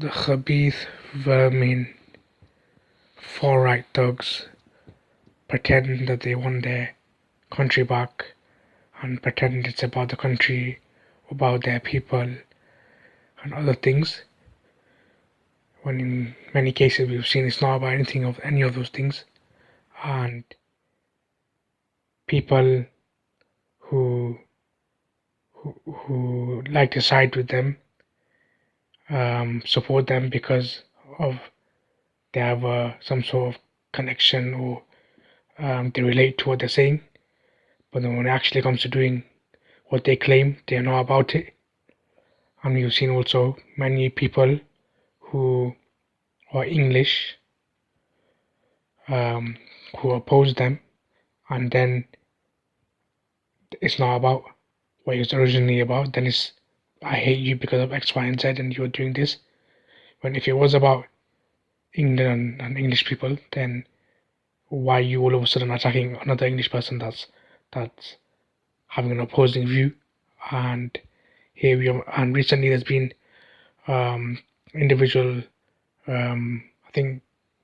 the Khabith vermin, far-right thugs pretend that they want their country back and pretend it's about the country, about their people, and other things. When in many cases we've seen it's not about anything of any of those things, and people who who like to side with them support them because of they have some sort of connection or they relate to what they're saying. But then when it actually comes to doing what they claim, they're not about it. And you've seen also many people who are English who oppose them, and then it's not about what it was originally about. Then it's I hate you because of X, Y, and Z, and you're doing this. When if it was about England and English people, then why are you all of a sudden attacking another English person that's having an opposing view? And here we are. And recently there's been individual. I think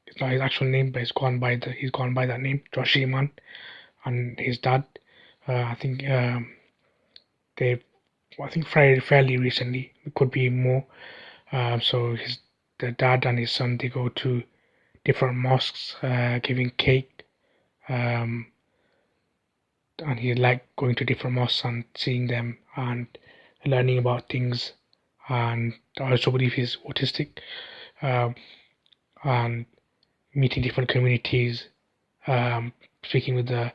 it's not his actual name, but he's gone by that name, Joshie Man, and his dad. I think they, I think fairly recently. It could be more. So the dad and his son they go to different mosques, giving cake. Um, and he liked going to different mosques and seeing them and learning about things. And I also believe he's autistic, um, and meeting different communities, speaking with the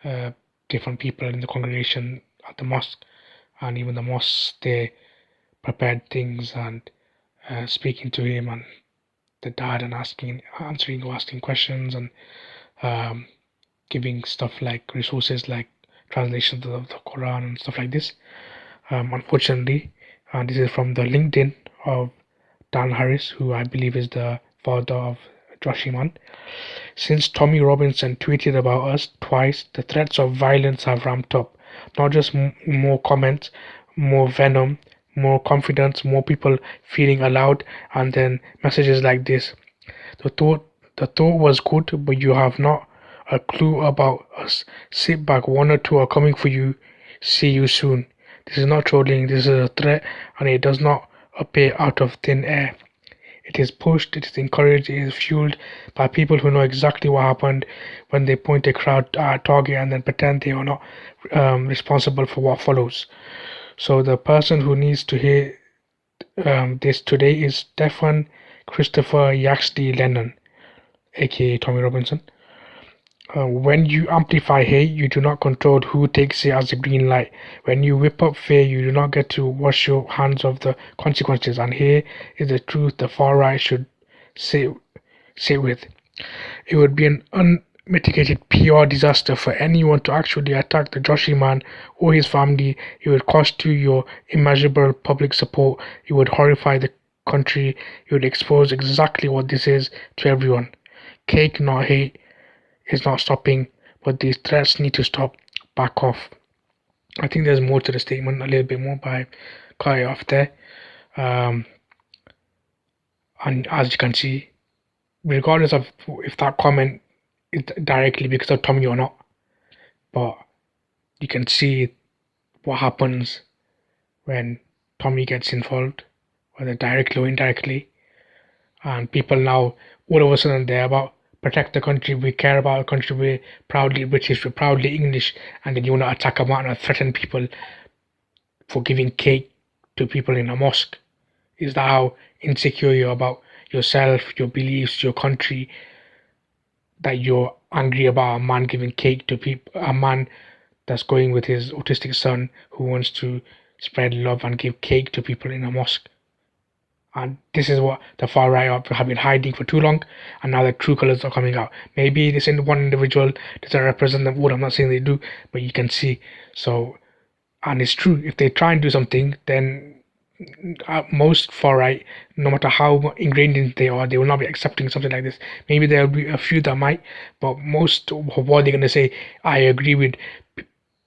uh, different people in the congregation at the mosque, and even the mosques they prepared things and speaking to him and the dad and answering or asking questions and um, giving stuff like resources like translations of the Quran and stuff like this. Unfortunately, this is from the LinkedIn of Dan Harris, who I believe is the father of Joshie Man. Since Tommy Robinson tweeted about us twice, the threats of violence have ramped up. Not just more comments, more venom, more confidence, more people feeling allowed, and then messages like this. The thought was good, but you have not a clue about us. Sit back, one or two are coming for you. See you soon. This is not trolling, this is a threat, and it does not appear out of thin air. It is pushed, it is encouraged, it is fueled by people who know exactly what happened when they point a crowd target and then pretend they are not responsible for what follows. So the person who needs to hear this today is Stefan Christopher Yaxley Lennon, aka Tommy Robinson. When you amplify hate, you do not control who takes it as a green light. When you whip up fear, you do not get to wash your hands of the consequences. And here is the truth the far right should sit with. It would be an unmitigated PR disaster for anyone to actually attack the Joshie Man or his family. It would cost you your immeasurable public support. It would horrify the country. It would expose exactly what this is to everyone. Cake, not hate is not stopping, but these threats need to stop. Back off. I think there's more to the statement, a little bit more, but I cut it off there. Um, and as you can see, regardless of if that comment is directly because of Tommy or not, but you can see what happens when Tommy gets involved, whether directly or indirectly, and people now all of a sudden they're about protect the country, we care about our country, we're proudly British, we're proudly English, and then you want to attack a man and threaten people for giving cake to people in a mosque. Is that how insecure you're about yourself, your beliefs, your country, that you're angry about a man giving cake to people, a man that's going with his autistic son who wants to spread love and give cake to people in a mosque? And this is what the far right have been hiding for too long, and now the true colors are coming out. Maybe this one individual doesn't represent them all. I'm not saying they do, but you can see. So, and it's true. If they try and do something, then most far right, no matter how ingrained in they are, they will not be accepting something like this. Maybe there will be a few that might, but most of what they're going to say, I agree with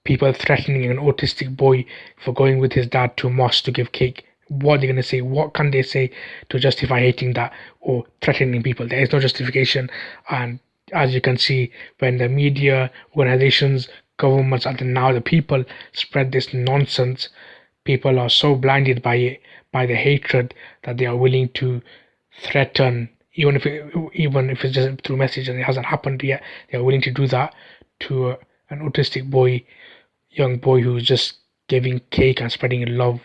people threatening an autistic boy for going with his dad to a mosque to give cake. what they're going to say. What can they say to justify hating that or threatening people? There is no justification. And as you can see, when the media, organizations, governments, and now the people spread this nonsense, people are so blinded by it, by the hatred, that they are willing to threaten, even if it's just through message and it hasn't happened yet. They are willing to do that to an autistic boy, young boy who's just giving cake and spreading love